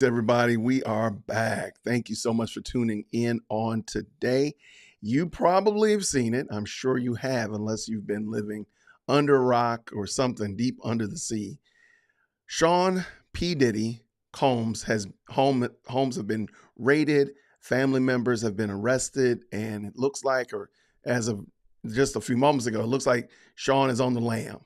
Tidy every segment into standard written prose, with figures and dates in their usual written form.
Everybody, we are back. Thank you so much for tuning in on today. You probably have seen it. I'm sure you have, unless you've been living under a rock or something deep under the sea. Sean P. Diddy homes have been raided, family members have been arrested, and it looks like, or as of just a few moments ago, it looks like Sean is on the lam.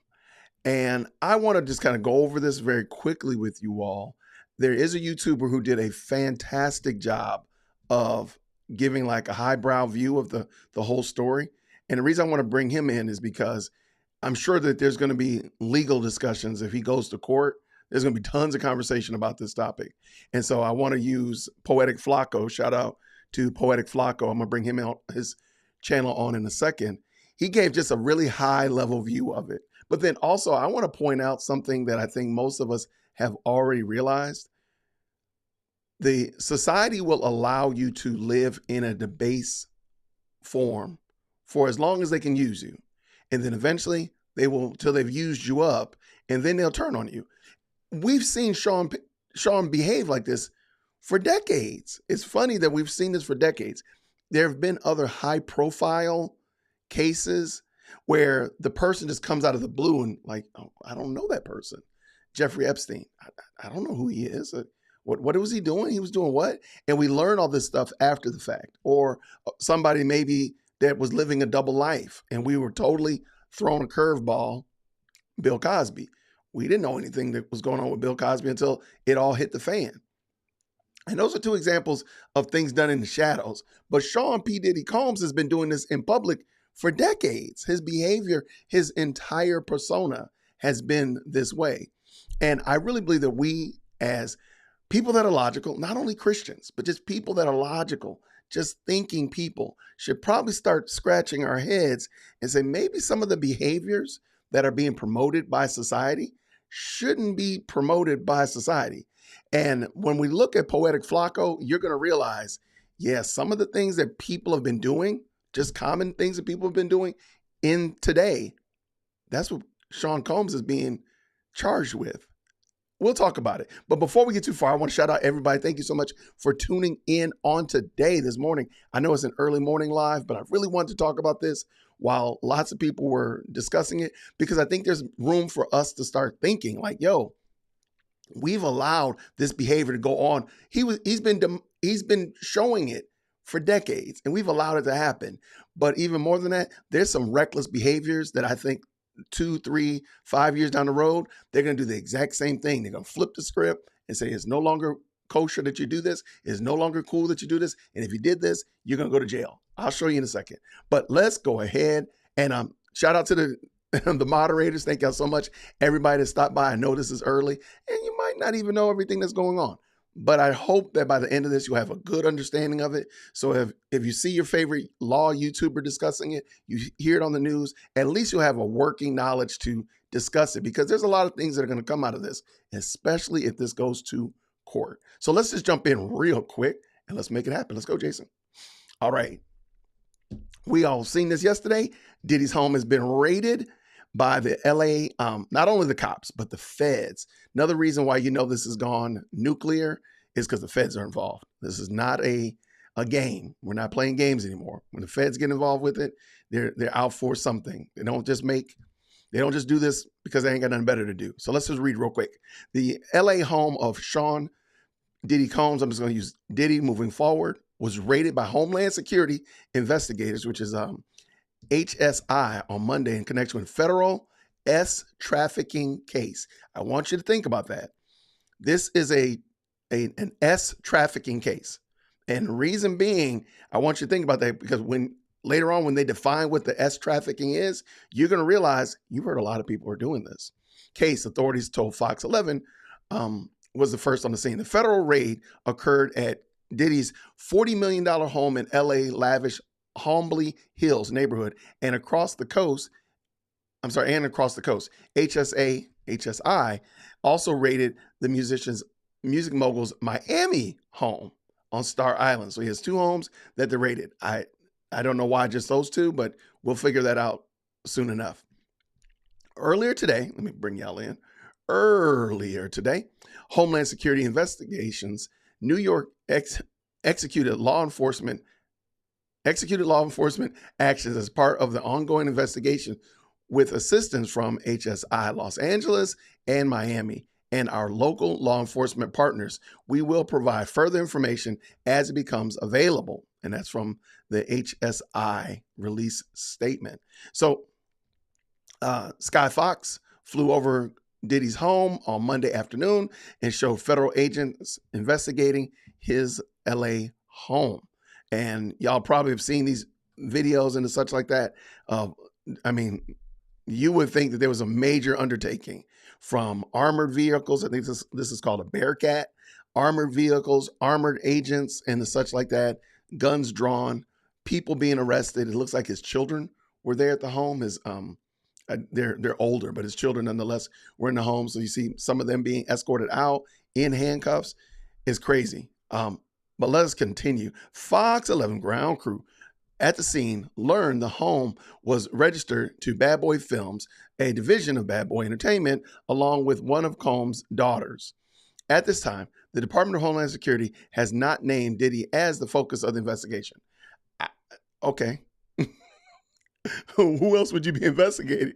And I want to just kind of go over this very quickly with you all. There is a YouTuber who did a fantastic job of giving like a highbrow view of the whole story. And the reason I want to bring him in is because I'm sure that there's going to be legal discussions if he goes to court. There's going to be tons of conversation about this topic. And so I want to use Poetic Flacco. Shout out to Poetic Flacco. I'm going to bring him out his channel on in a second. He gave just a really high level view of it. But then also, I want to point out something that I think most of us have already realized. The society will allow you to live in a debased form for as long as they can use you. And then eventually they will, till they've used you up, and then they'll turn on you. We've seen Sean behave like this for decades. It's funny that we've seen this for decades. There have been other high profile cases where the person just comes out of the blue and like, oh, I don't know that person. Jeffrey Epstein. I don't know who he is. What was he doing? He was doing what? And we learn all this stuff after the fact. Or somebody maybe that was living a double life and we were totally thrown a curveball, Bill Cosby. We didn't know anything that was going on with Bill Cosby until it all hit the fan. And those are two examples of things done in the shadows. But Sean P. Diddy Combs has been doing this in public for decades. His behavior, his entire persona has been this way. And I really believe that we, as people that are logical, not only Christians, but just people that are logical, just thinking people, should probably start scratching our heads and say maybe some of the behaviors that are being promoted by society shouldn't be promoted by society. And when we look at Poetic Flacco, you're going to realize, yes, some of the things that people have been doing, just common things that people have been doing in today, that's what Sean Combs is being charged with. We'll talk about it. But before we get too far, I want to shout out everybody. Thank you so much for tuning in on today, this morning. I know it's an early morning live, but I really wanted to talk about this while lots of people were discussing it, because I think there's room for us to start thinking like, yo, we've allowed this behavior to go on. He's been showing it for decades, and we've allowed it to happen. But even more than that, there's some reckless behaviors that I think 2, 3, 5 years down the road, they're going to do the exact same thing. They're going to flip the script and say it's no longer kosher that you do this. It's no longer cool that you do this. And if you did this, you're going to go to jail. I'll show you in a second. But let's go ahead and shout out to the moderators. Thank y'all so much. Everybody that stopped by. I know this is early and you might not even know everything that's going on. But I hope that by the end of this, you'll have a good understanding of it. So if you see your favorite law YouTuber discussing it, you hear it on the news, at least you'll have a working knowledge to discuss it, because there's a lot of things that are going to come out of this, especially if this goes to court. So let's just jump in real quick and let's make it happen. Let's go, Jason. All right. We all seen this yesterday. Diddy's home has been raided by the LA, not only the cops, but the feds. Another reason why you know this has gone nuclear is because the feds are involved. This is not a game. We're not playing games anymore. When the feds get involved with it, they're out for something. They don't just do this because they ain't got nothing better to do. So let's just read real quick. The LA home of Sean Diddy Combs, I'm just going to use Diddy moving forward, was raided by Homeland Security investigators, which is HSI, on Monday in connection with federal trafficking case. I want you to think about that. This is an trafficking case. And the reason being, I want you to think about that because later on when they define what the trafficking is, you're going to realize you've heard a lot of people are doing this. Case, authorities told Fox 11, was the first on the scene. The federal raid occurred at Diddy's $40 million home in LA lavish Holmby Hills neighborhood and across the coast. HSI also raided the music mogul's Miami home on Star Island. So he has two homes that they raided. I don't know why just those two, but we'll figure that out soon enough. Earlier today, let me bring y'all in. earlier today, Homeland Security investigations, New York executed law enforcement actions as part of the ongoing investigation with assistance from HSI Los Angeles and Miami and our local law enforcement partners. We will provide further information as it becomes available. And that's from the HSI release statement. So Sky Fox flew over Diddy's home on Monday afternoon and showed federal agents investigating his LA home. And y'all probably have seen these videos and such like that. I mean, you would think that there was a major undertaking from armored vehicles. I think this is called a Bearcat. Armored vehicles, armored agents, and the such like that. Guns drawn, people being arrested. It looks like his children were there at the home. They're older, but his children nonetheless were in the home. So you see some of them being escorted out in handcuffs. It's crazy. But let us continue. Fox 11 ground crew at the scene learned the home was registered to Bad Boy Films, a division of Bad Boy Entertainment, along with one of Combs' daughters. At this time, the Department of Homeland Security has not named Diddy as the focus of the investigation. Okay. Who else would you be investigating?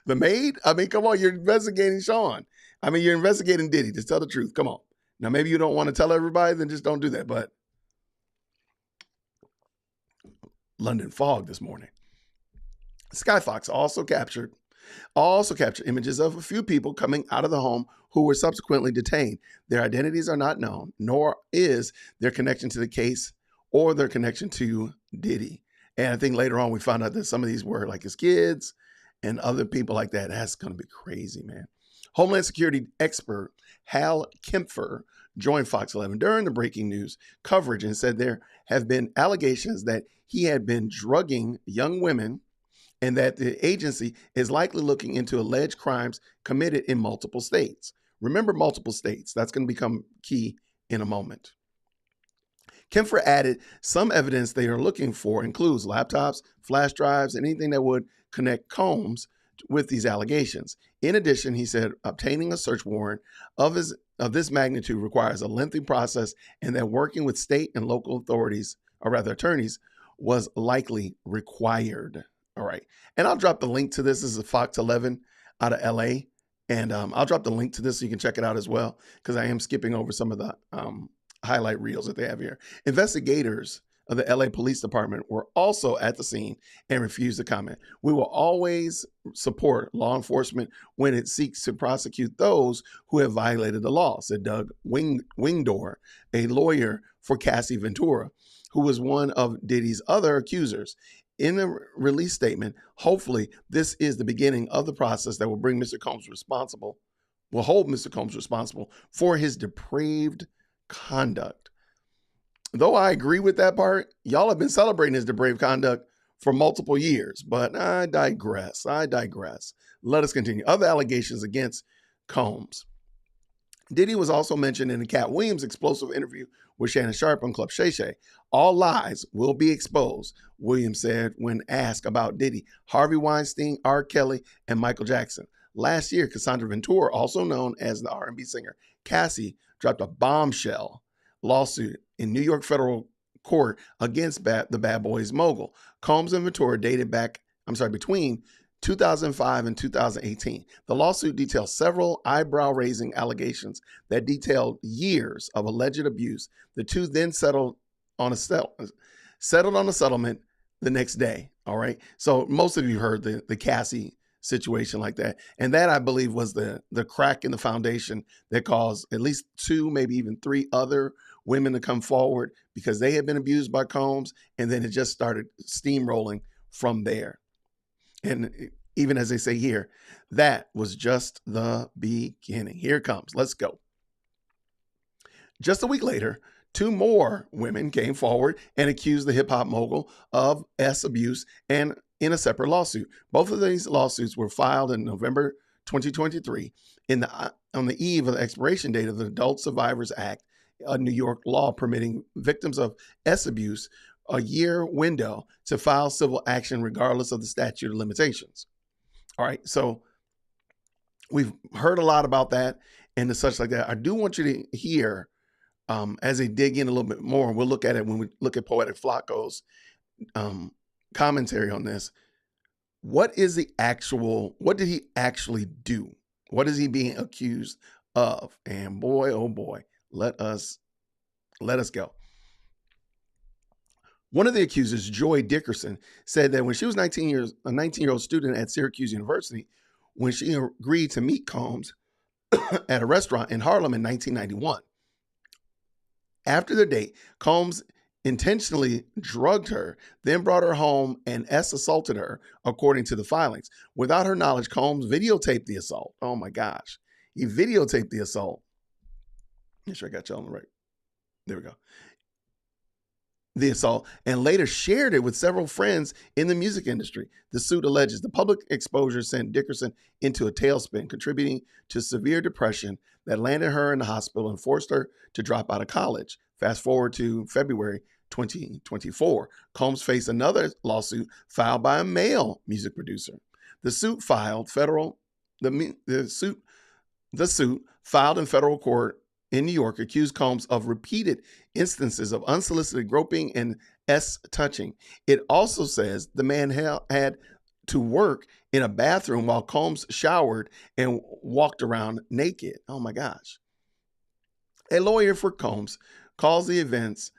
The maid? I mean, come on, you're investigating Sean. I mean, you're investigating Diddy. Just tell the truth. Come on. Now, maybe you don't want to tell everybody, then just don't do that. But London fog this morning. Sky Fox also captured images of a few people coming out of the home who were subsequently detained. Their identities are not known, nor is their connection to the case or their connection to Diddy. And I think later on we found out that some of these were like his kids and other people like that. That's going to be crazy, man. Homeland Security expert Hal Kempfer joined Fox 11 during the breaking news coverage and said there have been allegations that he had been drugging young women and that the agency is likely looking into alleged crimes committed in multiple states. Remember, multiple states. That's going to become key in a moment. Kempfer added some evidence they are looking for includes laptops, flash drives, and anything that would connect Combs with these allegations. In addition, he said obtaining a search warrant of this magnitude requires a lengthy process and that working with state and local authorities, or rather attorneys, was likely required. All right. And I'll drop the link to this. This is a Fox 11 out of LA. And I'll drop the link to this so you can check it out as well, because I am skipping over some of the highlight reels that they have here. Investigators of the LA Police Department were also at the scene and refused to comment. We will always support law enforcement when it seeks to prosecute those who have violated the law, said Doug Wingdor, a lawyer for Cassie Ventura, who was one of Diddy's other accusers. In the release statement, hopefully this is the beginning of the process that will bring Mr. Combs responsible, will hold Mr. Combs responsible for his depraved conduct. Though I agree with that part, y'all have been celebrating his depraved conduct for multiple years, but I digress. Let us continue. Other allegations against Combs. Diddy was also mentioned in the Cat Williams explosive interview with Shannon Sharpe on Club Shay Shay. All lies will be exposed, Williams said when asked about Diddy, Harvey Weinstein, R. Kelly, and Michael Jackson. Last year, Cassandra Ventura, also known as the R&B singer Cassie, dropped a bombshell lawsuit in New York federal court against the Bad Boys mogul. Combs and Ventura dated between 2005 and 2018. The lawsuit details several eyebrow-raising allegations that detailed years of alleged abuse. The two then settled on a settlement the next day. All right. So most of you heard the Cassie situation like that. And that, I believe, was the crack in the foundation that caused at least two, maybe even three other women to come forward because they had been abused by Combs. And then it just started steamrolling from there. And even as they say here, that was just the beginning. Here it comes. Let's go. Just a week later, two more women came forward and accused the hip-hop mogul of abuse and in a separate lawsuit. Both of these lawsuits were filed in November 2023 on the eve of the expiration date of the Adult Survivors Act, a New York law permitting victims of abuse a year window to file civil action regardless of the statute of limitations. All right, so We've heard a lot about that and the such like that. I do want you to hear as they dig in a little bit more, and we'll look at it when we look at Poetic Flacco's commentary on this. What did he actually do? What is he being accused of? And boy, oh boy, let us go. One of the accusers, Joy Dickerson, said that when she was a 19-year-old student at Syracuse University, when she agreed to meet Combs at a restaurant in Harlem in 1991. After the date, Combs intentionally drugged her, then brought her home and assaulted her, according to the filings. Without her knowledge, Combs videotaped the assault. Oh my gosh. He videotaped the assault. Make sure I got y'all on the right. There we go. The assault, and later shared it with several friends in the music industry. The suit alleges the public exposure sent Dickerson into a tailspin, contributing to severe depression that landed her in the hospital and forced her to drop out of college. Fast forward to February 2024. Combs faced another lawsuit filed by a male music producer. The suit filed in federal court in New York accused Combs of repeated instances of unsolicited groping and touching. It also says the man had to work in a bathroom while Combs showered and walked around naked. Oh my gosh. A lawyer for Combs calls the events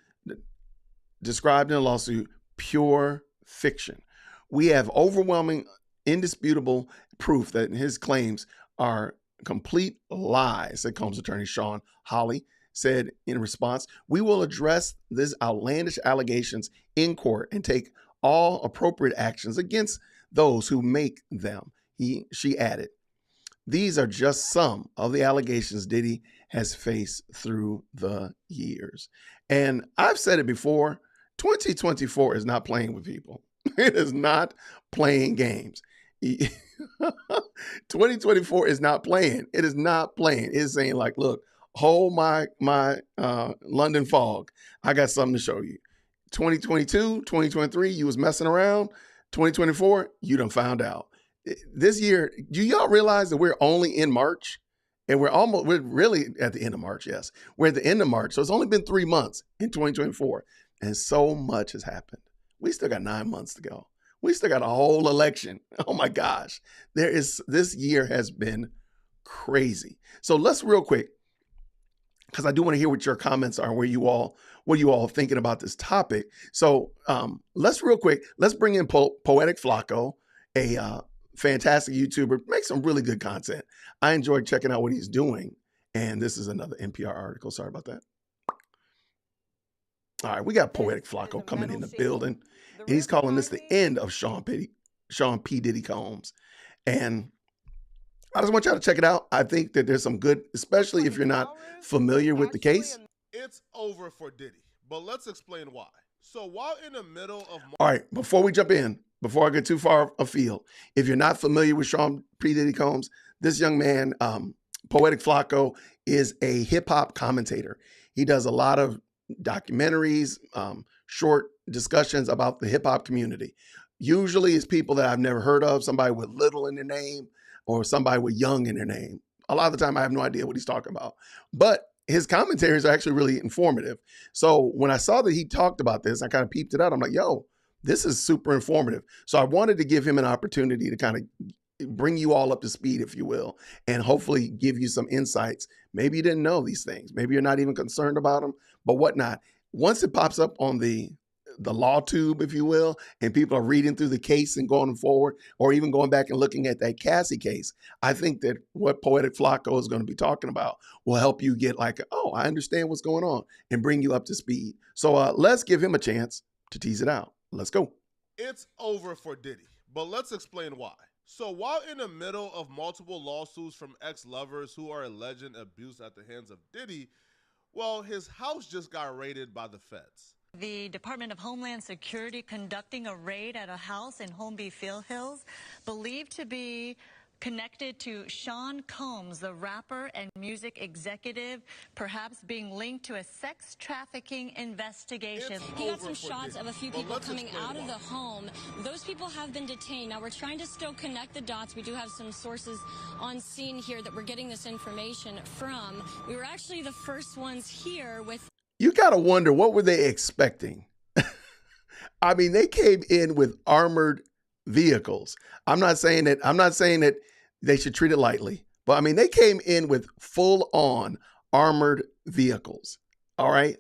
described in the lawsuit pure fiction. We have overwhelming, indisputable proof that his claims are complete lies, said Combs' attorney Sean Hawley said in response. We will address these outlandish allegations in court and take all appropriate actions against those who make them, she added. These are just some of the allegations Diddy has faced through the years. And I've said it before, 2024 is not playing with people. It is not playing games. 2024 is not playing. It is not playing. It's saying like, look, hold my London fog. I got something to show you. 2022, 2023, you was messing around. 2024, you done found out. This year, do y'all realize that we're only in March? And we're really at the end of March, yes. We're at the end of March. So it's only been 3 months in 2024. And so much has happened. We still got 9 months to go. We still got a whole election. Oh my gosh. This year has been crazy. So let's real quick, because I do want to hear what your comments are, what you all thinking about this topic. So let's bring in Poetic Flacco, a fantastic YouTuber, makes some really good content. I enjoyed checking out what he's doing. And this is another NPR article. Sorry about that. All right, we got Poetic Flacco coming in the building. And he's calling this the end of Sean P. Diddy Combs. And I just want y'all to check it out. I think that there's some good, especially if you're not familiar with the case. It's over for Diddy, but let's explain why. So while in the middle of... All right, before we jump in, before I get too far afield, if you're not familiar with Sean P. Diddy Combs, this young man, Poetic Flacco, is a hip-hop commentator. He does a lot of documentaries, short discussions about the hip-hop community. Usually it's people that I've never heard of, somebody with little in their name or somebody with young in their name. A lot of the time I have no idea what he's talking about. But his commentaries are actually really informative. So when I saw that he talked about this, I kind of peeped it out. I'm like, yo, this is super informative. So I wanted to give him an opportunity to kind of bring you all up to speed, if you will, and hopefully give you some insights. Maybe you didn't know these things. Maybe you're not even concerned about them, but whatnot. Once it pops up on the law tube, if you will, and people are reading through the case and going forward, or even going back and looking at that Cassie case, I think that what Poetic Flacco is going to be talking about will help you get like, oh, I understand what's going on, and bring you up to speed. So let's give him a chance to tease it out. Let's go. It's over for Diddy, but let's explain why. So while in the middle of multiple lawsuits from ex-lovers who are alleging abuse at the hands of Diddy, well, his house just got raided by the feds. The Department of Homeland Security conducting a raid at a house in Holmby Field Hills, believed to be connected to Sean Combs, the rapper and music executive, perhaps being linked to a sex trafficking investigation. He got some shots of a few people coming out of the home. Those people have been detained. Now, we're trying to still connect the dots. We do have some sources on scene here that we're getting this information from. We were actually the first ones here with... You got to wonder, what were they expecting? I mean, they came in with armored vehicles. I'm not saying that they should treat it lightly, but I mean, they came in with full on armored vehicles. All right.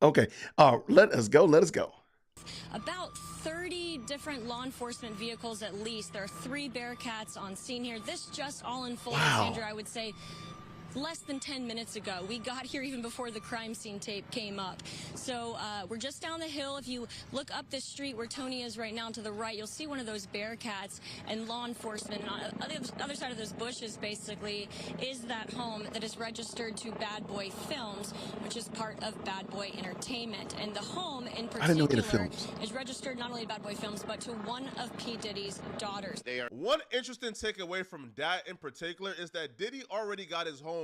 Okay. Let us go. About 30 different law enforcement vehicles at least. There are 3 Bearcats on scene here. This just all unfolded, Wow. Sandra, I would say, less than 10 minutes ago. We got here even before the crime scene tape came up. So we're just down the hill. If you look up this street where Tony is right now to the right, you'll see one of those Bearcats and law enforcement. And on the other side of those bushes, basically, is that home that is registered to Bad Boy Films, which is part of Bad Boy Entertainment. And the home in particular is registered not only to Bad Boy Films, but to one of P. Diddy's daughters. One interesting takeaway from that in particular is that Diddy already got his homes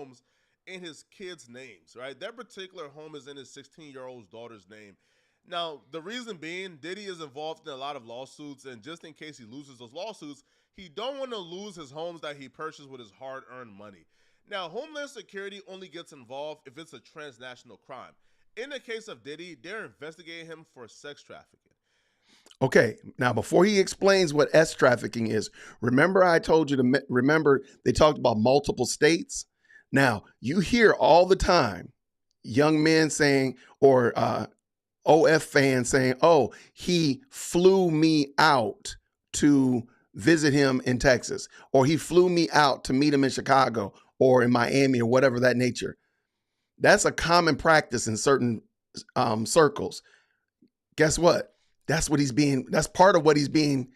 in his kids' names, right? That particular home is in his 16-year-old daughter's name. Now, the reason being, Diddy is involved in a lot of lawsuits, and just in case he loses those lawsuits, he don't want to lose his homes that he purchased with his hard-earned money. Now, Homeland Security only gets involved if it's a transnational crime. In the case of Diddy, they're investigating him for sex trafficking. Okay, now before he explains what S trafficking is, remember I told you to remember they talked about multiple states? Now, you hear all the time young men saying, or OF fans saying, oh, he flew me out to visit him in Texas, or he flew me out to meet him in Chicago or in Miami or whatever that nature. That's a common practice in certain circles. Guess what? That's part of what he's being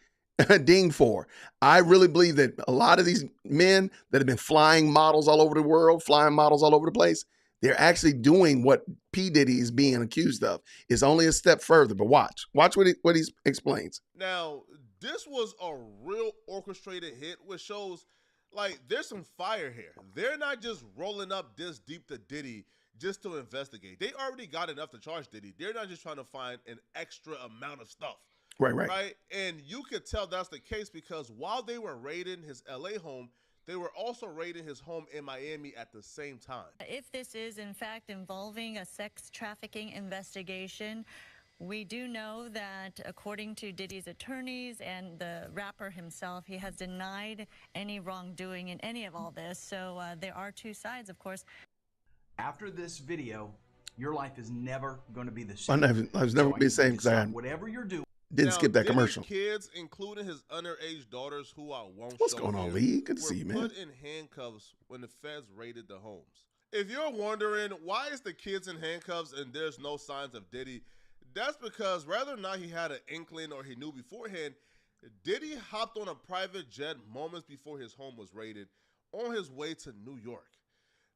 dinged for. I really believe that a lot of these men that have been flying models all over the world, flying models all over the place, they're actually doing what P. Diddy is being accused of. It's only a step further, but watch what he explains. Now, this was a real orchestrated hit, which shows like there's some fire here. They're not just rolling up this deep to Diddy just to investigate. They already got enough to charge Diddy. They're not just trying to find an extra amount of stuff. Right. And you could tell that's the case because while they were raiding his LA home, they were also raiding his home in Miami at the same time. If this is in fact involving a sex trafficking investigation, we do know that according to Diddy's attorneys and the rapper himself, he has denied any wrongdoing in any of all this. So there are two sides, of course. After this video, your life is never going to be the same. I was never be the same because whatever you're doing. Didn't skip that commercial. Kids, including his underage daughters, who I won't What's going on, Lee? Good to see you, man. Put in handcuffs when the feds raided the homes. If you're wondering why is the kids in handcuffs and there's no signs of Diddy, that's because whether or not he had an inkling or he knew beforehand, Diddy hopped on a private jet moments before his home was raided on his way to New York.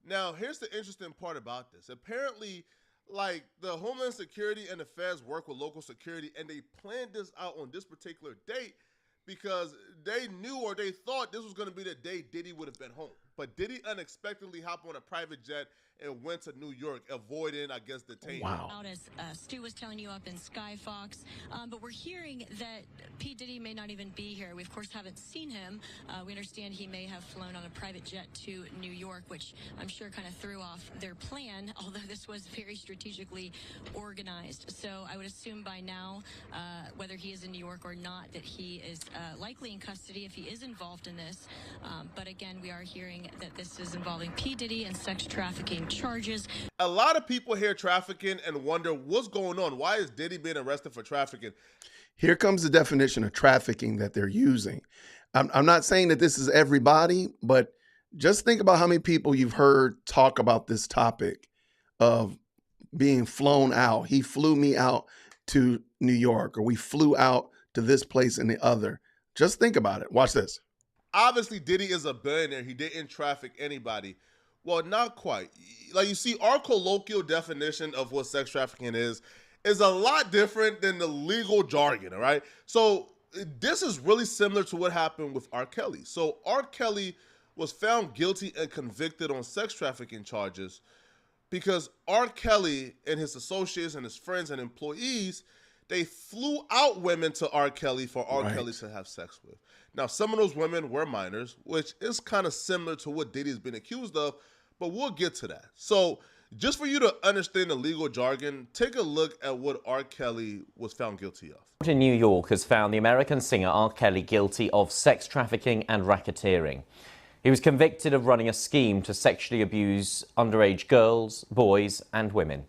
Now, here's the interesting part about this. Apparently, like the Homeland Security and the feds work with local security, and they planned this out on this particular date because they knew or they thought this was going to be the day Diddy would have been home. But Diddy unexpectedly hopped on a private jet and went to New York, avoiding, I guess, detainment. Wow. Out as Stu was telling you up in Skyfox, but we're hearing that P. Diddy may not even be here. We, of course, haven't seen him. We understand he may have flown on a private jet to New York, which I'm sure kind of threw off their plan, although this was very strategically organized. So I would assume by now, whether he is in New York or not, that he is likely in custody if he is involved in this. But again, we are hearing that this is involving P. Diddy and sex trafficking charges. A lot of people hear trafficking and wonder what's going on. Why is Diddy being arrested for trafficking? Here comes the definition of trafficking that they're using. I'm not saying that this is everybody, but just think about how many people you've heard talk about this topic of being flown out. He flew me out to New York, or we flew out to this place and the other. Just think about it. Watch this. Obviously, Diddy is a billionaire. He didn't traffic anybody. Well, not quite. Like, you see, our colloquial definition of what sex trafficking is is a lot different than the legal jargon, all right? So this is really similar to what happened with R. Kelly. So R. Kelly was found guilty and convicted on sex trafficking charges because R. Kelly and his associates and his friends and employees, they flew out women to R. Kelly for R. Kelly to have sex with. Now, some of those women were minors, which is kind of similar to what Diddy's been accused of, but we'll get to that. So just for you to understand the legal jargon, take a look at what R. Kelly was found guilty of. Court in New York has found the American singer R. Kelly guilty of sex trafficking and racketeering. He was convicted of running a scheme to sexually abuse underage girls, boys and women.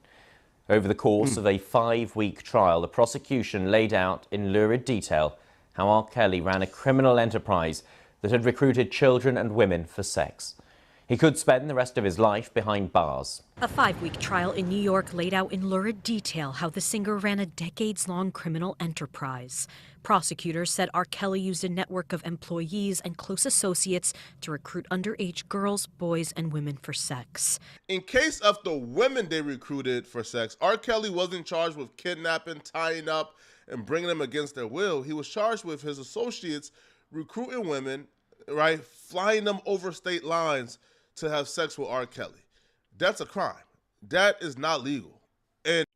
Over the course of a 5-week trial, the prosecution laid out in lurid detail how R. Kelly ran a criminal enterprise that had recruited children and women for sex. He could spend the rest of his life behind bars. A 5-week trial in New York laid out in lurid detail how the singer ran a decades-long criminal enterprise. Prosecutors said R. Kelly used a network of employees and close associates to recruit underage girls, boys, and women for sex. In case of the women they recruited for sex, R. Kelly wasn't charged with kidnapping, tying up, and bringing them against their will. He was charged with his associates recruiting women, right, flying them over state lines to have sex with R. Kelly. That's a crime. That is not legal. And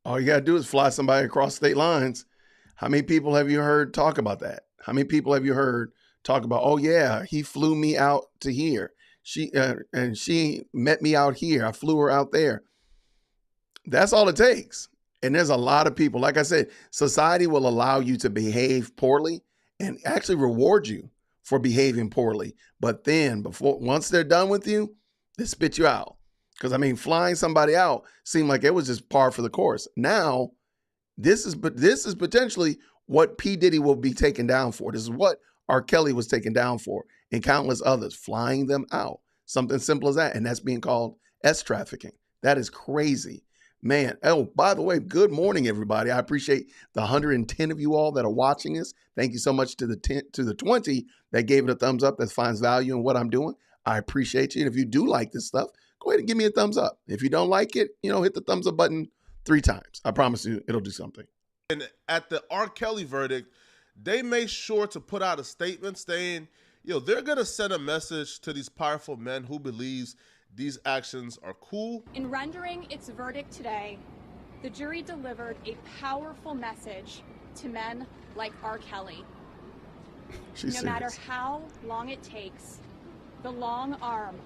all you got to do is fly somebody across state lines. How many people have you heard talk about that? How many people have you heard talk about, oh yeah, he flew me out to here. She met me out here. I flew her out there. That's all it takes. And there's a lot of people, like I said, society will allow you to behave poorly and actually reward you for behaving poorly. But then once they're done with you, they spit you out. Because I mean, flying somebody out seemed like it was just par for the course. Now, this is potentially what P. Diddy will be taken down for. This is what R. Kelly was taken down for, and countless others, flying them out. Something simple as that. And that's being called trafficking. That is crazy. Man, oh, by the way, good morning, everybody. I appreciate the 110 of you all that are watching this. Thank you so much to the 20 that gave it a thumbs up, that finds value in what I'm doing. I appreciate you. And if you do like this stuff, go ahead and give me a thumbs up. If you don't like it, hit the thumbs up button 3 times. I promise you it'll do something. And at the R. Kelly verdict, they made sure to put out a statement saying, they're going to send a message to these powerful men who believes these actions are cool. In rendering its verdict today, the jury delivered a powerful message to men like R. Kelly. No matter how long it takes, the long arm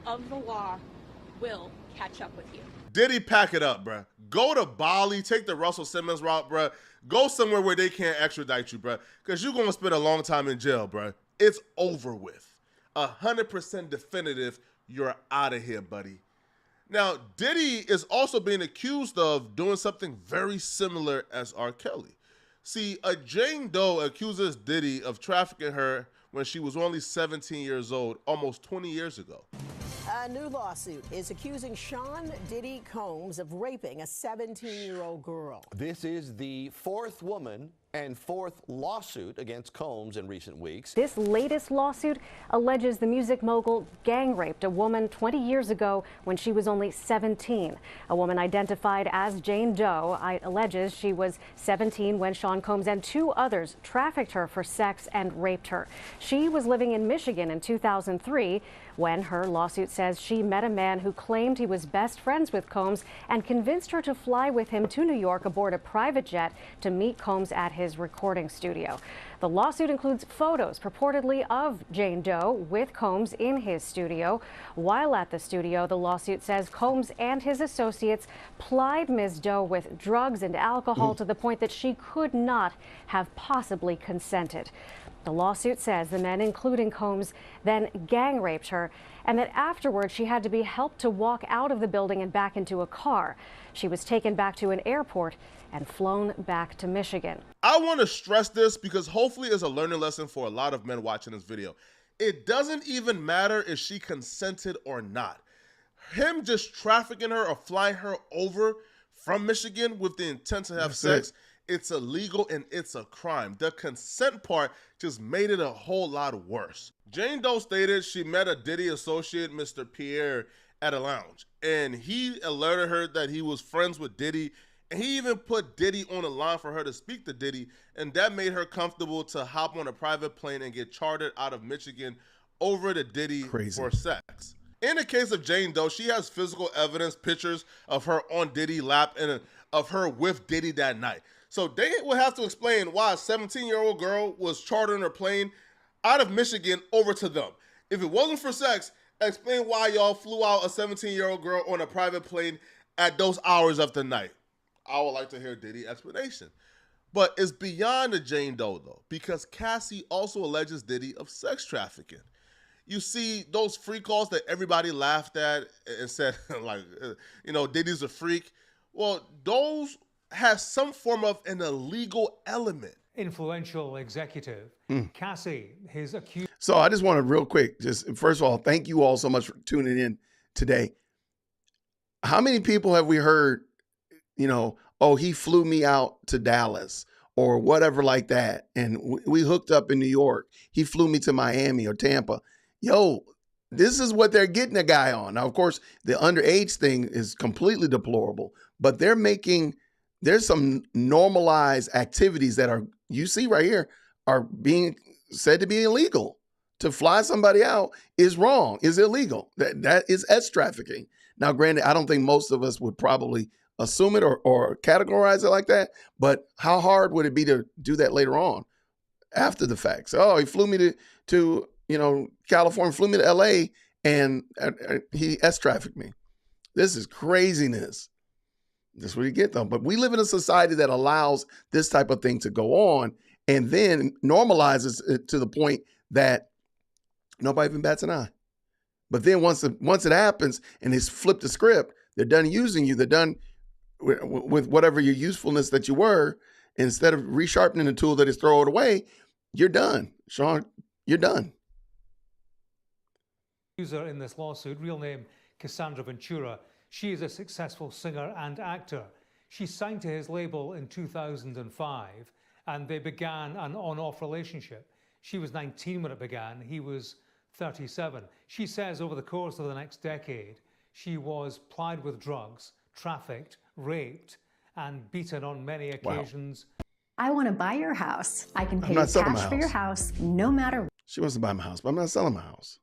of the law will catch up with you. Diddy, pack it up, bruh. Go to Bali, take the Russell Simmons route, bruh. Go somewhere where they can't extradite you, bruh, because you're going to spend a long time in jail, bruh. It's over with. 100% definitive, you're out of here, buddy. Now, Diddy is also being accused of doing something very similar as R. Kelly. See, a Jane Doe accuses Diddy of trafficking her when she was only 17 years old, almost 20 years ago. A new lawsuit is accusing Sean Diddy Combs of raping a 17-year-old girl. This is the 4th woman and 4th lawsuit against Combs in recent weeks. This latest lawsuit alleges the music mogul gang raped a woman 20 years ago when she was only 17. A woman identified as Jane Doe alleges she was 17 when Sean Combs and 2 others trafficked her for sex and raped her. She was living in Michigan in 2003 when her lawsuit says she met a man who claimed he was best friends with Combs and convinced her to fly with him to New York aboard a private jet to meet Combs at his recording studio. The lawsuit includes photos purportedly of Jane Doe with Combs in his studio. While at the studio, the lawsuit says Combs and his associates plied Ms. Doe with drugs and alcohol to the point that she could not have possibly consented. The lawsuit says the men, including Combs, then gang raped her, and that afterwards she had to be helped to walk out of the building and back into a car. She was taken back to an airport and flown back to Michigan. I want to stress this because hopefully it's a learning lesson for a lot of men watching this video. It doesn't even matter if she consented or not. Him just trafficking her or flying her over from Michigan with the intent to have sex, it's illegal and it's a crime. The consent part just made it a whole lot worse. Jane Doe stated she met a Diddy associate, Mr. Pierre, at a lounge, and he alerted her that he was friends with Diddy And he even put Diddy on the line for her to speak to Diddy, and that made her comfortable to hop on a private plane and get chartered out of Michigan over to Diddy for sex. In the case of Jane Doe, she has physical evidence, pictures of her on Diddy's lap and of her with Diddy that night. So they will have to explain why a 17-year-old girl was chartering her plane out of Michigan over to them. If it wasn't for sex, explain why y'all flew out a 17-year-old girl on a private plane at those hours of the night. I would like to hear Diddy's explanation. But it's beyond the Jane Doe, though, because Cassie also alleges Diddy of sex trafficking. You see those freak calls that everybody laughed at and said, like, Diddy's a freak. Well, those have some form of an illegal element. Influential executive Cassie, his accused. So I just want to real quick, just first of all, thank you all so much for tuning in today. How many people have we heard, oh, he flew me out to Dallas or whatever like that, and we hooked up in New York. He flew me to Miami or Tampa. Yo, this is what they're getting a guy on. Now, of course, the underage thing is completely deplorable, but there's some normalized activities that are, you see right here, are being said to be illegal. To fly somebody out is wrong, is illegal. That is sex trafficking. Now, granted, I don't think most of us would probably assume it or categorize it like that, but how hard would it be to do that later on after the fact? So, oh, he flew me to California, flew me to LA, and he sex trafficked me. This is craziness. That's what you get, though. But we live in a society that allows this type of thing to go on and then normalizes it to the point that nobody even bats an eye. But then once it happens and it's flipped the script, they're done using you. They're done with whatever your usefulness that you were. Instead of resharpening the tool that is throw it away, you're done. Sean, you're done. User in this lawsuit, real name Cassandra Ventura. She is a successful singer and actor. She signed to his label in 2005, and they began an on-off relationship. She was 19 when it began. He was 37. She says over the course of the next decade, she was plied with drugs, trafficked, raped, and beaten on many occasions. Wow. I want to buy your house. I can pay you cash for your house, no matter what. She wants to buy my house, but I'm not selling my house.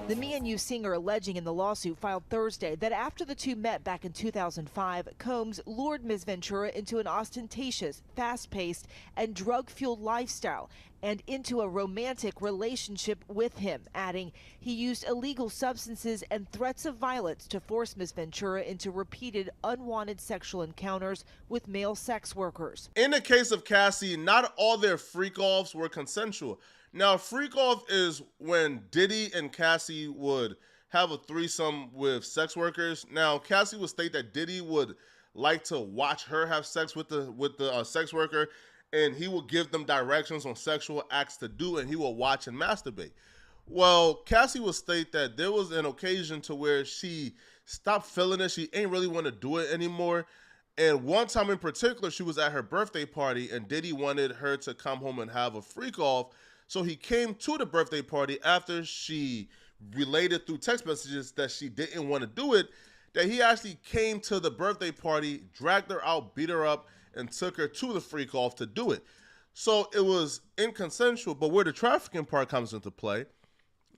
The Me and You singer alleging in the lawsuit filed Thursday that after the two met back in 2005, Combs lured Ms. Ventura into an ostentatious, fast-paced, and drug-fueled lifestyle and into a romantic relationship with him, adding he used illegal substances and threats of violence to force Ms. Ventura into repeated unwanted sexual encounters with male sex workers. In the case of Cassie, not all their freak-offs were consensual. Now, freak-off is when Diddy and Cassie would have a threesome with sex workers. Now, Cassie would state that Diddy would like to watch her have sex with the sex worker, and he would give them directions on sexual acts to do, and he will watch and masturbate. Well, Cassie would state that there was an occasion to where she stopped feeling it. She ain't really want to do it anymore. And one time in particular, she was at her birthday party, and Diddy wanted her to come home and have a freak-off. So he came to the birthday party after she related through text messages that she didn't want to do it, that he actually came to the birthday party, dragged her out, beat her up, and took her to the freak off to do it. So it was inconsensual, but where the trafficking part comes into play,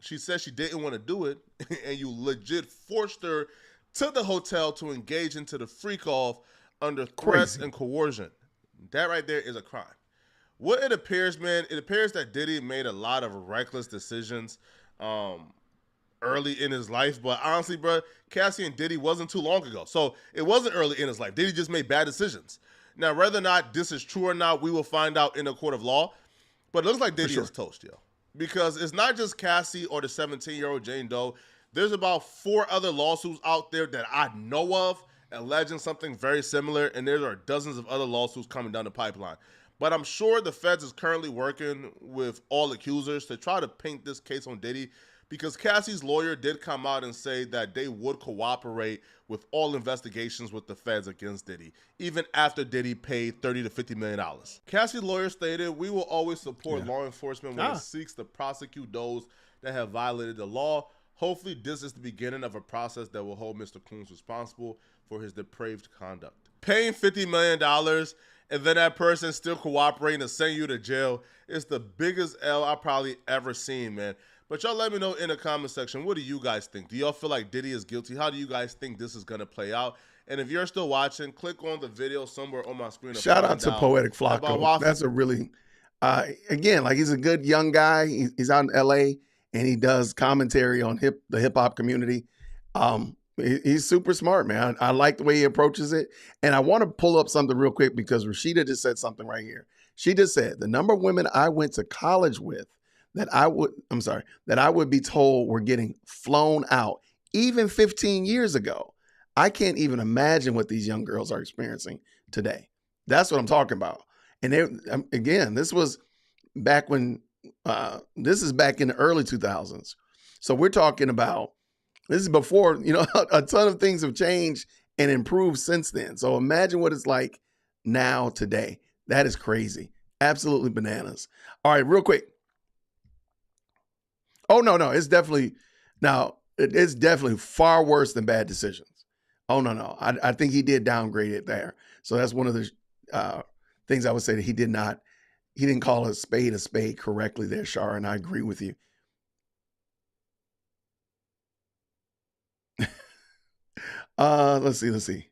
she said she didn't want to do it, and you legit forced her to the hotel to engage into the freak off under threats and coercion. That right there is a crime. What it appears, man, it appears that Diddy made a lot of reckless decisions early in his life. But honestly, bro, Cassie and Diddy wasn't too long ago. So it wasn't early in his life. Diddy just made bad decisions. Now, whether or not this is true or not, we will find out in a court of law. But it looks like Diddy is toast, yo. Because it's not just Cassie or the 17-year-old Jane Doe. There's about 4 other lawsuits out there that I know of alleging something very similar. And there are dozens of other lawsuits coming down the pipeline. But I'm sure the feds is currently working with all accusers to try to paint this case on Diddy, because Cassie's lawyer did come out and say that they would cooperate with all investigations with the feds against Diddy, even after Diddy paid $30 to $50 million. Cassie's lawyer stated, "We will always support law enforcement when it seeks to prosecute those that have violated the law. Hopefully, this is the beginning of a process that will hold Mr. Combs responsible for his depraved conduct. Paying $50 million and then that person still cooperating to send you to jail is the biggest L I probably ever seen, man. But y'all let me know in the comment section, what do you guys think? Do y'all feel like Diddy is guilty? How do you guys think this is going to play out? And if you're still watching, click on the video somewhere on my screen. Shout out to Poetic Flacco. That's a really, again, like he's a good young guy. He's out in LA and he does commentary on the hip hop community. He's super smart, man. I like the way he approaches it. And I want to pull up something real quick because Rashida just said something right here. She just said the number of women I went to college with that I would be told were getting flown out even 15 years ago. I can't even imagine what these young girls are experiencing today. That's what I'm talking about. And again, this was back when, this is back in the early 2000s. So we're talking about, this is before, a ton of things have changed and improved since then. So imagine what it's like now today. That is crazy. Absolutely bananas. All right, real quick. Oh, no, it's definitely far worse than bad decisions. Oh, no. I think he did downgrade it there. So that's one of the things I would say that he didn't call a spade correctly there, Shar, and I agree with you. Let's see.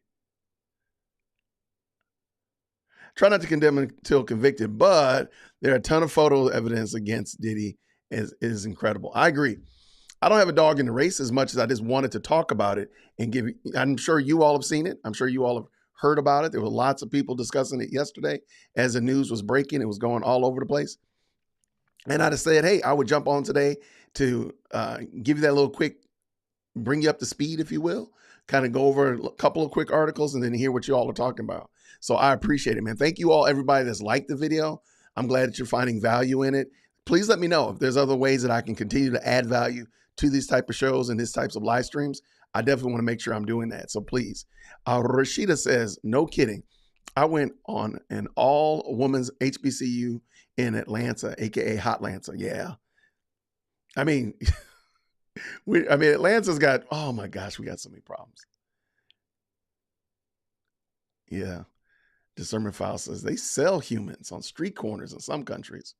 Try not to condemn until convicted, but there are a ton of photo evidence against Diddy is incredible. I agree. I don't have a dog in the race as much as I just wanted to talk about it and I'm sure you all have seen it. I'm sure you all have heard about it. There were lots of people discussing it yesterday as the news was breaking. It was going all over the place. And I just said, hey, I would jump on today to give you that little quick, bring you up to speed, if you will, kind of go over a couple of quick articles and then hear what you all are talking about. So I appreciate it, man. Thank you all, everybody that's liked the video. I'm glad that you're finding value in it. Please let me know if there's other ways that I can continue to add value to these type of shows and these types of live streams. I definitely want to make sure I'm doing that. So please. Rashida says, no kidding. I went on an all-women's HBCU in Atlanta, aka Hotlanta. Yeah. I mean, Atlanta's got, oh my gosh, we got so many problems. Yeah. Discernment File says they sell humans on street corners in some countries.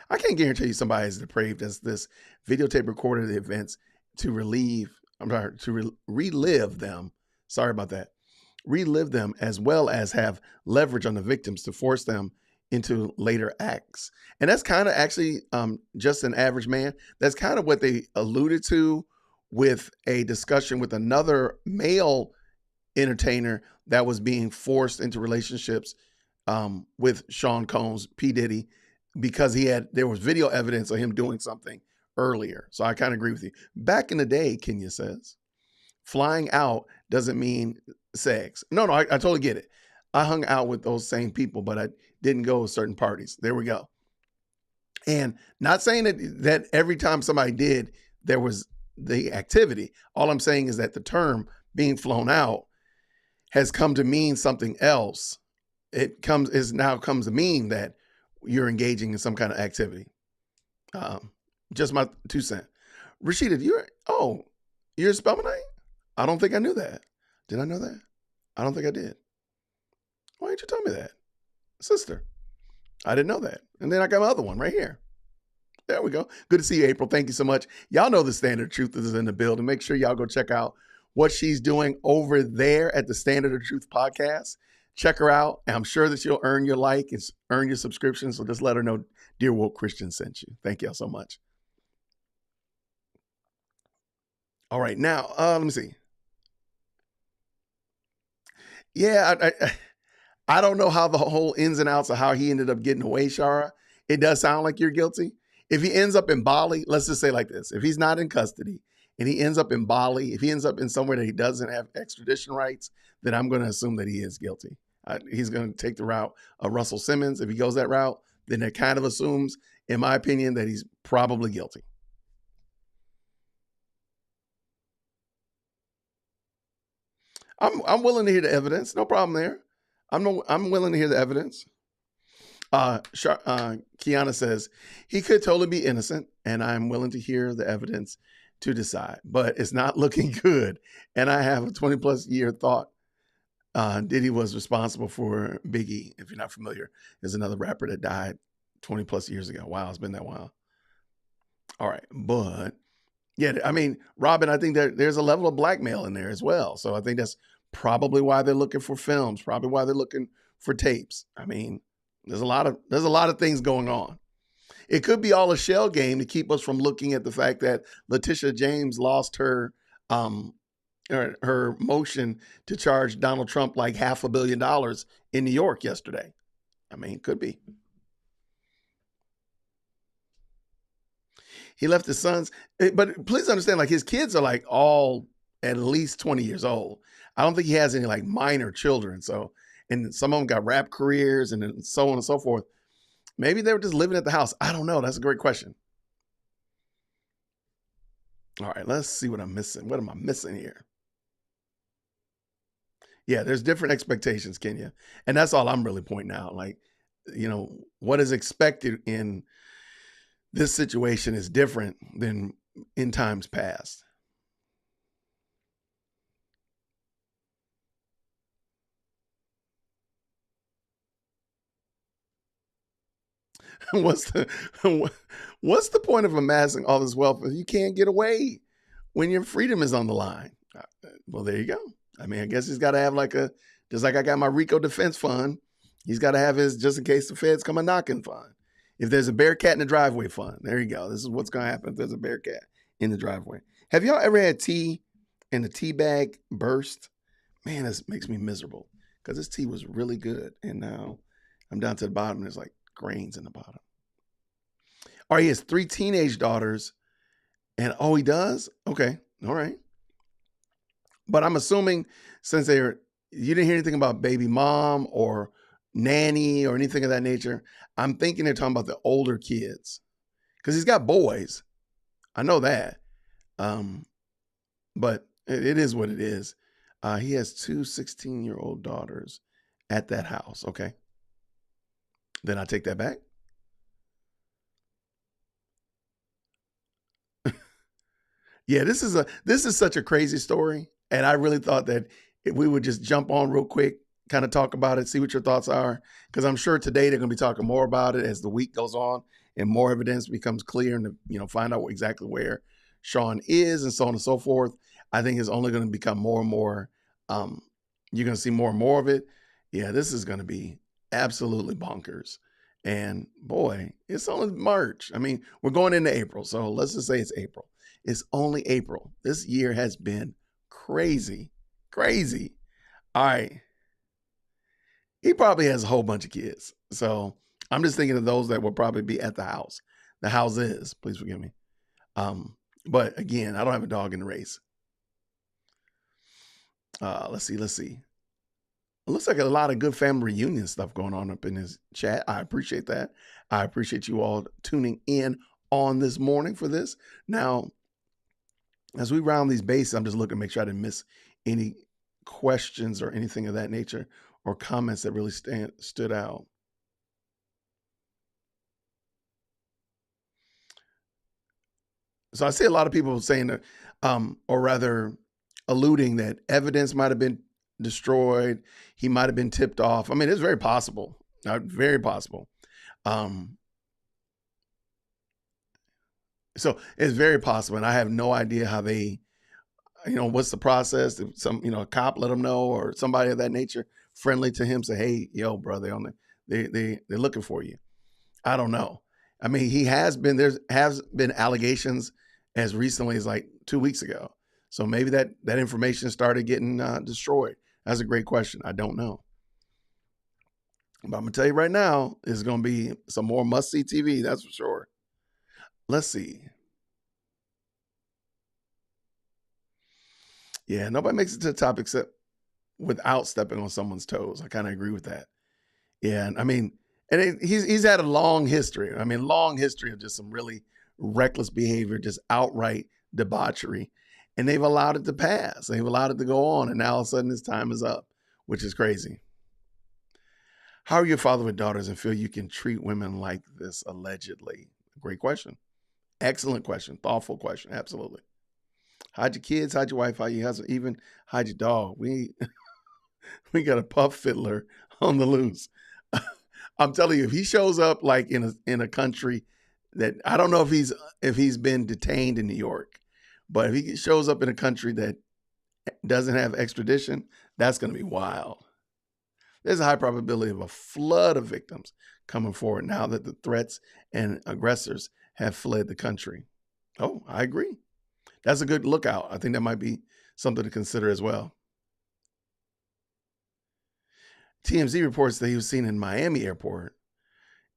I can't guarantee you somebody as depraved as this videotape recorded the events to relive them. Sorry about that. Relive them as well as have leverage on the victims to force them into later acts. And that's kind of actually just an average man. That's kind of what they alluded to with a discussion with another male entertainer that was being forced into relationships with Sean Combs, P. Diddy, because there was video evidence of him doing something earlier. So I kind of agree with you. Back in the day, Kenya says, flying out doesn't mean sex. No, I totally get it. I hung out with those same people, but I didn't go to certain parties. There we go. And not saying that every time somebody did, there was the activity. All I'm saying is that the term being flown out has come to mean something else. It now comes to mean that you're engaging in some kind of activity. Just my 2 cents. Rashida, you're a Spelmanite? I don't think I knew that. Did I know that? I don't think I did. Why didn't you tell me that? Sister, I didn't know that. And then I got my other one right here. There we go. Good to see you, April. Thank you so much. Y'all know the Standard of Truth is in the building. Make sure y'all go check out what she's doing over there at the Standard of Truth podcast. Check her out. And I'm sure that she'll earn your like and earn your subscription. So just let her know Dear Woke Christian sent you. Thank y'all so much. All right. Now, let me see. Yeah, I don't know how the whole ins and outs of how he ended up getting away, Shara. It does sound like you're guilty. If he ends up in Bali, let's just say like this. If he's not in custody and he ends up in Bali, if he ends up in somewhere that he doesn't have extradition rights, then I'm going to assume that he is guilty. He's going to take the route of Russell Simmons. If he goes that route, then it kind of assumes, in my opinion, that he's probably guilty. I'm willing to hear the evidence. No problem there. I'm willing to hear the evidence. Kiana says, he could totally be innocent, and I'm willing to hear the evidence to decide, but it's not looking good. And I have a 20-plus year thought. Diddy was responsible for Biggie. If you're not familiar, there's another rapper that died 20-plus years ago. Wow, it's been that while. All right, but yeah, I mean, Robin, I think there's a level of blackmail in there as well. So I think that's probably why they're looking for films, probably why they're looking for tapes. I mean, there's a lot of things going on. It could be all a shell game to keep us from looking at the fact that Letitia James lost her motion to charge Donald Trump like $500 million in New York yesterday. I mean, could be. He left his sons, but please understand, like his kids are like all at least 20 years old. I don't think he has any like minor children. So, and some of them got rap careers and so on and so forth. Maybe they were just living at the house. I don't know. That's a great question. All right, let's see what I'm missing. What am I missing here? Yeah, there's different expectations, Kenya. And that's all I'm really pointing out. Like, you know, what is expected in this situation is different than in times past. What's the point of amassing all this wealth if you can't get away when your freedom is on the line? Well, there you go. I mean, I guess he's got to have just like I got my RICO defense fund, he's got to have his just in case the feds come a knocking fund. If there's a bear cat in the driveway fund, there you go. This is what's going to happen if there's a bear cat in the driveway. Have y'all ever had tea and the tea bag burst? Man, this makes me miserable because this tea was really good. And now I'm down to the bottom. There's like grains in the bottom. All right, he has 3 teenage daughters. And he does? Okay. All right. But I'm assuming since you didn't hear anything about baby mom or nanny or anything of that nature, I'm thinking they're talking about the older kids because he's got boys. I know that. But it is what it is. He has 2 16-year-old daughters at that house. Okay. Then I take that back. Yeah, this is such a crazy story. And I really thought that if we would just jump on real quick, kind of talk about it, see what your thoughts are. Because I'm sure today they're going to be talking more about it as the week goes on and more evidence becomes clear and, find out exactly where Sean is and so on and so forth. I think it's only going to become more and more. You're going to see more and more of it. Yeah, this is going to be absolutely bonkers. And boy, it's only March. I mean, we're going into April. So let's just say it's April. It's only April. This year has been crazy, crazy. All right. He probably has a whole bunch of kids. So I'm just thinking of those that will probably be at the house. The house is, please forgive me. But again, I don't have a dog in the race. Let's see. It looks like a lot of good family reunion stuff going on up in his chat. I appreciate that. I appreciate you all tuning in on this morning for this. Now, as we round these bases, I'm just looking to make sure I didn't miss any questions or anything of that nature or comments that really stood out. So I see a lot of people saying that, or rather alluding that evidence might have been destroyed. He might have been tipped off. I mean, it's very possible, very possible. So it's very possible. And I have no idea how they, what's the process? If a cop let them know or somebody of that nature friendly to him say, hey, yo, brother, they're looking for you. I don't know. I mean, there has been allegations as recently as like 2 weeks ago. So maybe that information started getting destroyed. That's a great question. I don't know. But I'm going to tell you right now, it's going to be some more must-see TV, that's for sure. Let's see. Yeah, nobody makes it to the top except without stepping on someone's toes. I kind of agree with that. Yeah, I mean, and he's had a long history. I mean, long history of just some really reckless behavior, just outright debauchery. And they've allowed it to pass. They've allowed it to go on. And now all of a sudden his time is up, which is crazy. How are you a father with daughters and feel you can treat women like this allegedly? Great question. Excellent question. Thoughtful question. Absolutely. Hide your kids, hide your wife, hide your husband, even hide your dog. We got a puff fiddler on the loose. I'm telling you, if he shows up like in a country that I don't know if he's been detained in New York, but if he shows up in a country that doesn't have extradition, that's going to be wild. There's a high probability of a flood of victims coming forward now that the threats and aggressors have fled the country. Oh, I agree. That's a good lookout. I think that might be something to consider as well. TMZ reports that he was seen in Miami airport.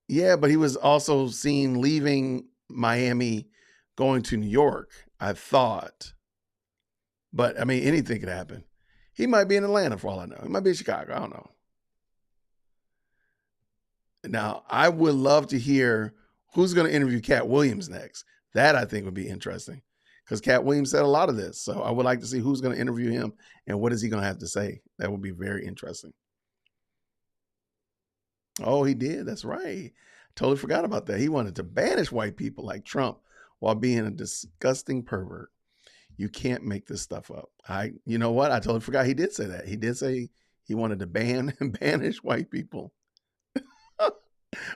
Yeah, but he was also seen leaving Miami, going to New York, I thought. But, I mean, anything could happen. He might be in Atlanta for all I know. He might be in Chicago. I don't know. Now, I would love to hear who's going to interview Cat Williams next. That, I think, would be interesting because Cat Williams said a lot of this. So I would like to see who's going to interview him and what is he going to have to say. That would be very interesting. Oh, he did. That's right. Totally forgot about that. He wanted to banish white people like Trump while being a disgusting pervert. You can't make this stuff up. You know what? I totally forgot he did say that. He did say he wanted to ban and banish white people.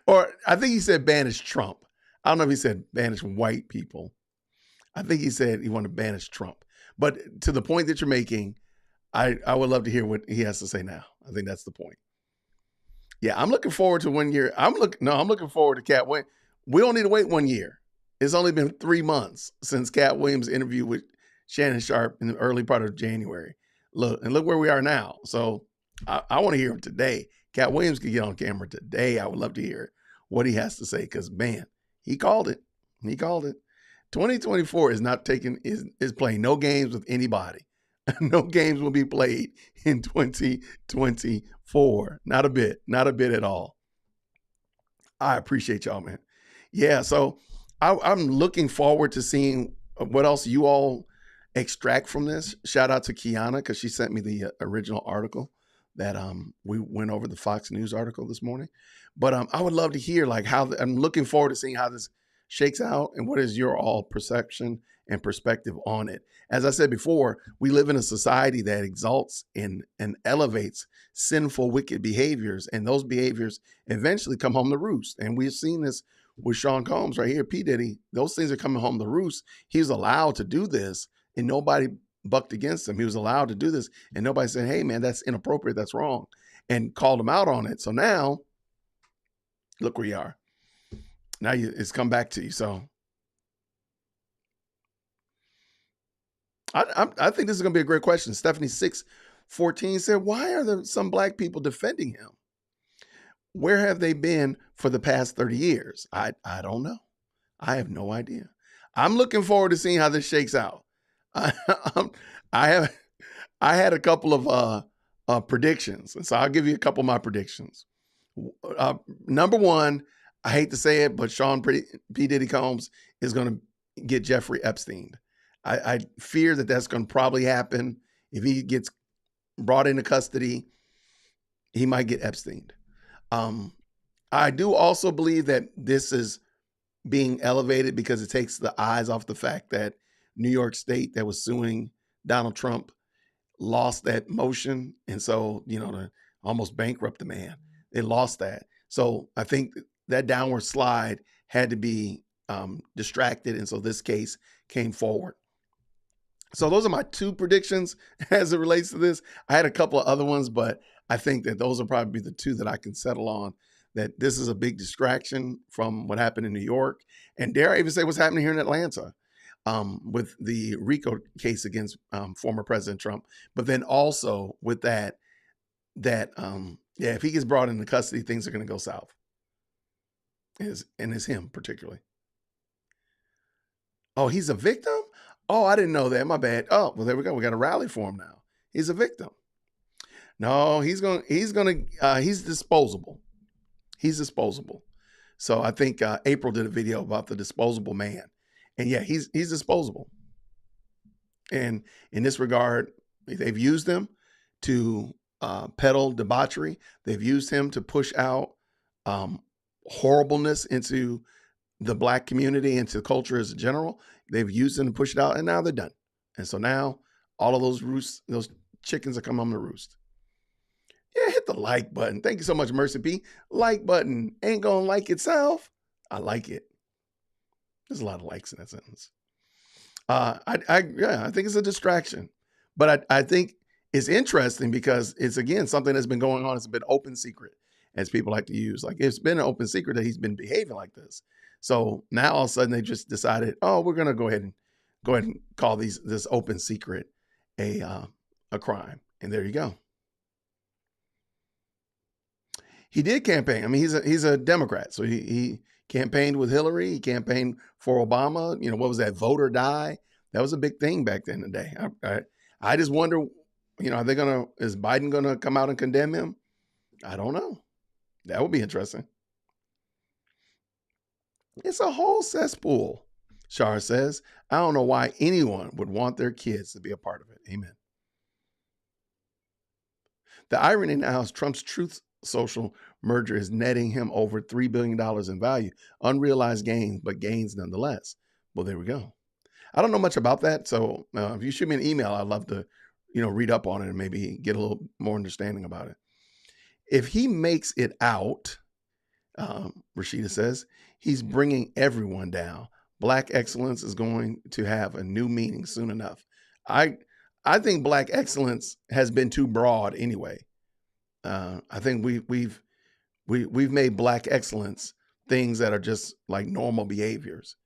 Or I think he said banish Trump. I don't know if he said banish white people. I think he said he wanted to banish Trump. But to the point that you're making, I would love to hear what he has to say now. I think that's the point. Yeah, I'm looking forward to 1 year. I'm looking forward to Cat Williams. We don't need to wait 1 year. It's only been 3 months since Cat Williams' interview with Shannon Sharpe in the early part of January. Look where we are now. So I want to hear him today. Cat Williams could get on camera today. I would love to hear what he has to say because, man, he called it. He called it. 2024 is playing no games with anybody. No games will be played in 2024. Not a bit at all. I appreciate y'all, man. Yeah, so I'm looking forward to seeing what else you all extract from this. Shout out to Kiana because she sent me the original article that we went over, the Fox News article this morning. But I would love to hear I'm looking forward to seeing how this shakes out and what is your all perception and perspective on it. As I said before, we live in a society that exalts and elevates sinful, wicked behaviors, and those behaviors eventually come home to roost. And we've seen this with Sean Combs right here, P. Diddy. Those things are coming home to roost. He was allowed to do this, and nobody bucked against him. He was allowed to do this, and nobody said, hey, man, that's inappropriate, that's wrong, and called him out on it. So now, look where you are. Now it's come back to you. So I think this is going to be a great question. Stephanie 614 said, why are there some black people defending him? Where have they been for the past 30 years? I don't know. I have no idea. I'm looking forward to seeing how this shakes out. I had a couple of predictions, and so I'll give you a couple of my predictions. Number one, I hate to say it, but Sean P. Diddy Combs is going to get Jeffrey Epstein. I fear that that's going to probably happen. If he gets brought into custody, he might get Epstein. I do also believe that this is being elevated because it takes the eyes off the fact that New York State that was suing Donald Trump lost that motion. And so, to almost bankrupt the man, they lost that. So I think that downward slide had to be distracted. And so this case came forward. So those are my two predictions as it relates to this. I had a couple of other ones, but I think that those will probably be the two that I can settle on, that this is a big distraction from what happened in New York. And dare I even say what's happening here in Atlanta with the RICO case against former President Trump. But then also with that if he gets brought into custody, things are going to go south. And it's him particularly. Oh, he's a victim? Oh, I didn't know that. My bad. Oh, well, there we go. We got a rally for him now. He's a victim. No, he's disposable. He's disposable. So I think April did a video about the disposable man. And yeah, he's disposable. And in this regard, they've used him to peddle debauchery. They've used him to push out horribleness into the black community, into culture as a general. They've used him to push it out, and now they're done. And so now all of those chickens are coming home to roost. Yeah, hit the like button. Thank you so much, Mercy P. Like button ain't gonna like itself. I like it. There's a lot of likes in that sentence. I think it's a distraction, but I think it's interesting because it's, again, something that's been going on. It's been open secret, as people like to use. Like, it's been an open secret that he's been behaving like this. So now all of a sudden they just decided, oh, we're gonna go ahead and call this open secret a crime, and there you go. He did campaign. I mean, he's a Democrat, so he campaigned with Hillary. He campaigned for Obama. You know, what was that? Vote or die. That was a big thing back then in the day. I just wonder, you know, is Biden gonna come out and condemn him? I don't know. That would be interesting. It's a whole cesspool, Shar says. I don't know why anyone would want their kids to be a part of it. Amen. The irony now is Trump's Truth Social merger is netting him over $3 billion in value. Unrealized gains, but gains nonetheless. Well, there we go. I don't know much about that. So if you shoot me an email, I'd love to, read up on it and maybe get a little more understanding about it. If he makes it out, Rashida says, he's bringing everyone down. Black excellence is going to have a new meaning soon enough. I think black excellence has been too broad anyway. I think we've made black excellence things that are just like normal behaviors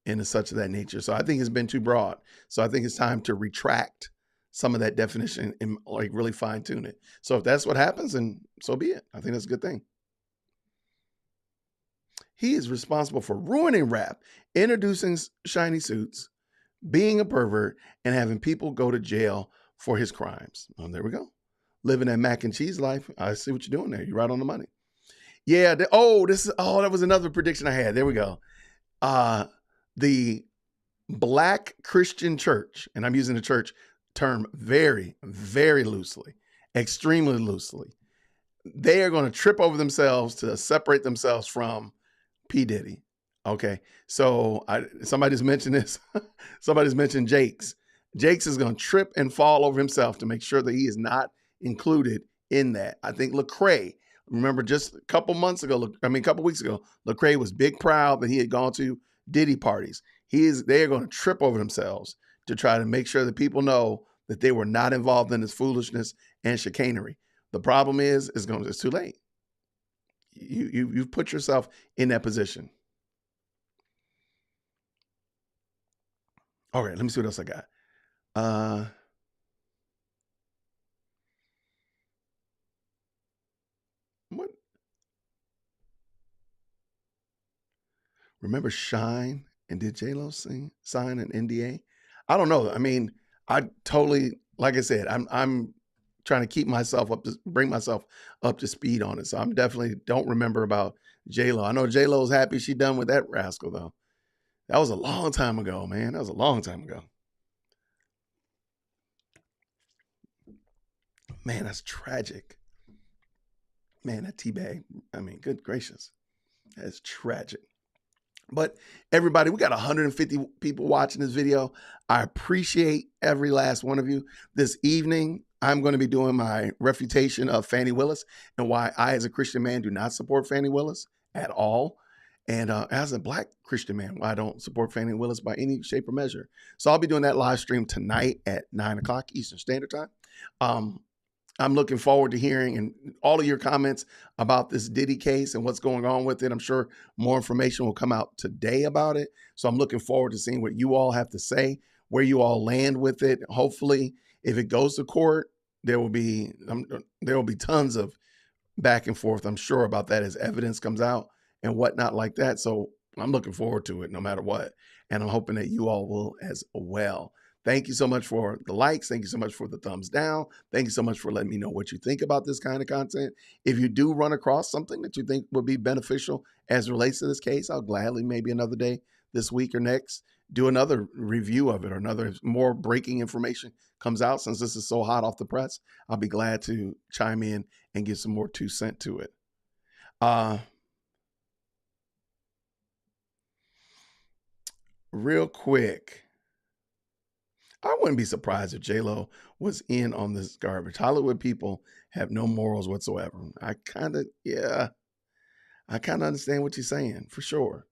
and such of that nature. So I think it's been too broad. So I think it's time to retract some of that definition and like really fine tune it. So if that's what happens, then so be it. I think that's a good thing. He is responsible for ruining rap, introducing shiny suits, being a pervert, and having people go to jail for his crimes. Oh, there we go. Living that mac and cheese life. I see what you're doing there. You're right on the money. Yeah. That was another prediction I had. There we go. The Black Christian Church, and I'm using the church term very, very loosely, extremely loosely. They are going to trip over themselves to separate themselves from P. Diddy. Okay. So somebody's mentioned this. Somebody's mentioned Jakes. Jakes is going to trip and fall over himself to make sure that he is not included in that. I think Lecrae, remember just a couple weeks ago, Lecrae was big proud that he had gone to Diddy parties. They are going to trip over themselves to try to make sure that people know that they were not involved in this foolishness and chicanery. The problem is, it's too late. You've put yourself in that position. All right, let me see what else I got. What? Remember Shine, and did J-Lo sign an NDA? I don't know. I mean, I totally, like I said, I'm trying to bring myself up to speed on it. So I'm definitely don't remember about J-Lo. I know J-Lo's happy she done with that rascal though. That was a long time ago, man. That was a long time ago. Man, that's tragic. Man, that teabag. I mean, good gracious. That's tragic. But everybody, we got 150 people watching this video. I appreciate every last one of you. This evening, I'm going to be doing my refutation of Fani Willis and why I, as a Christian man, do not support Fani Willis at all. And as a Black Christian man, why I don't support Fani Willis by any shape or measure. So I'll be doing that live stream tonight at 9:00 Eastern Standard Time. I'm looking forward to hearing and all of your comments about this Diddy case and what's going on with it. I'm sure more information will come out today about it. So I'm looking forward to seeing what you all have to say, where you all land with it. Hopefully, if it goes to court, there will be tons of back and forth, I'm sure, about that as evidence comes out and whatnot like that. So I'm looking forward to it no matter what. And I'm hoping that you all will as well. Thank you so much for the likes. Thank you so much for the thumbs down. Thank you so much for letting me know what you think about this kind of content. If you do run across something that you think would be beneficial as it relates to this case, I'll gladly maybe another day this week or next do another review of it, or another more breaking information comes out. Since this is so hot off the press, I'll be glad to chime in and give some more 2 cents to it. Real quick, I wouldn't be surprised if J-Lo was in on this garbage. Hollywood people have no morals whatsoever. I kind of understand what you're saying, for sure.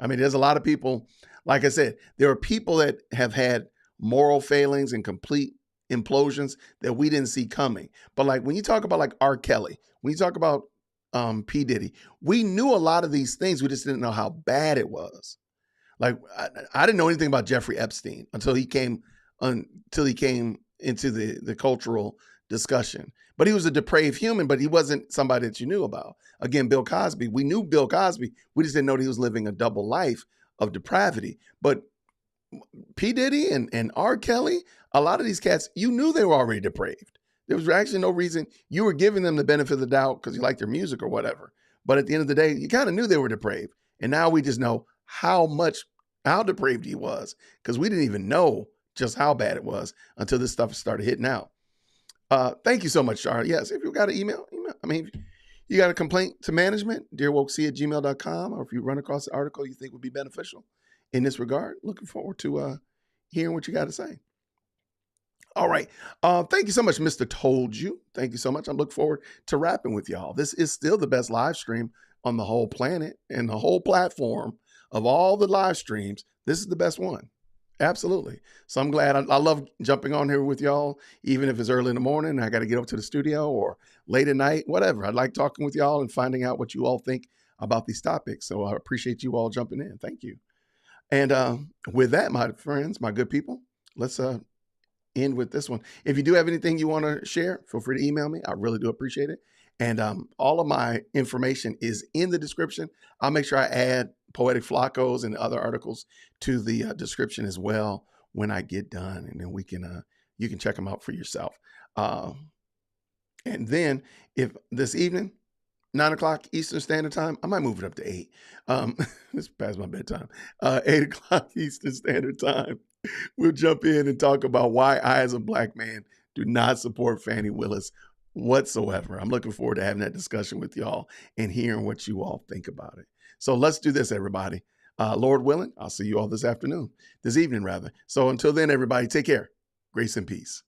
I mean, there's a lot of people, like I said, there are people that have had moral failings and complete implosions that we didn't see coming. But like when you talk about like R. Kelly, when you talk about P. Diddy, we knew a lot of these things. We just didn't know how bad it was. Like I didn't know anything about Jeffrey Epstein until he came into the cultural discussion. But he was a depraved human, but he wasn't somebody that you knew about. Again, Bill Cosby, we knew Bill Cosby. We just didn't know that he was living a double life of depravity. But P. Diddy and R. Kelly, a lot of these cats, you knew they were already depraved. There was actually no reason. You were giving them the benefit of the doubt because you liked their music or whatever. But at the end of the day, you kind of knew they were depraved. And now we just know how depraved he was, because we didn't even know just how bad it was until this stuff started hitting out. Thank you so much, Charlotte. Yes, if you got an email. I mean, if you got a complaint to management, dearwokec@gmail.com, or if you run across an article you think would be beneficial in this regard, looking forward to hearing what you got to say. All right. Thank you so much, Mr. Told You. Thank you so much. I'm looking forward to rapping with y'all. This is still the best live stream on the whole planet and the whole platform of all the live streams. This is the best one. Absolutely. So I'm glad. I love jumping on here with y'all, even if it's early in the morning and I got to get up to the studio, or late at night, whatever. I like talking with y'all and finding out what you all think about these topics. So I appreciate you all jumping in. Thank you. And with that, my friends, my good people, let's end with this one. If you do have anything you want to share, feel free to email me. I really do appreciate it. And all of my information is in the description. I'll make sure I add Poetic Flacos and other articles to the description as well when I get done. And then we can you can check them out for yourself. And then if this evening, 9 o'clock Eastern Standard Time, I might move it up to 8. It's past my bedtime. 8 o'clock Eastern Standard Time, we'll jump in and talk about why I, as a Black man, do not support Fani Willis whatsoever. I'm looking forward to having that discussion with y'all and hearing what you all think about it. So let's do this, everybody. Lord willing, I'll see you all this evening, rather. So until then, everybody, take care. Grace and peace.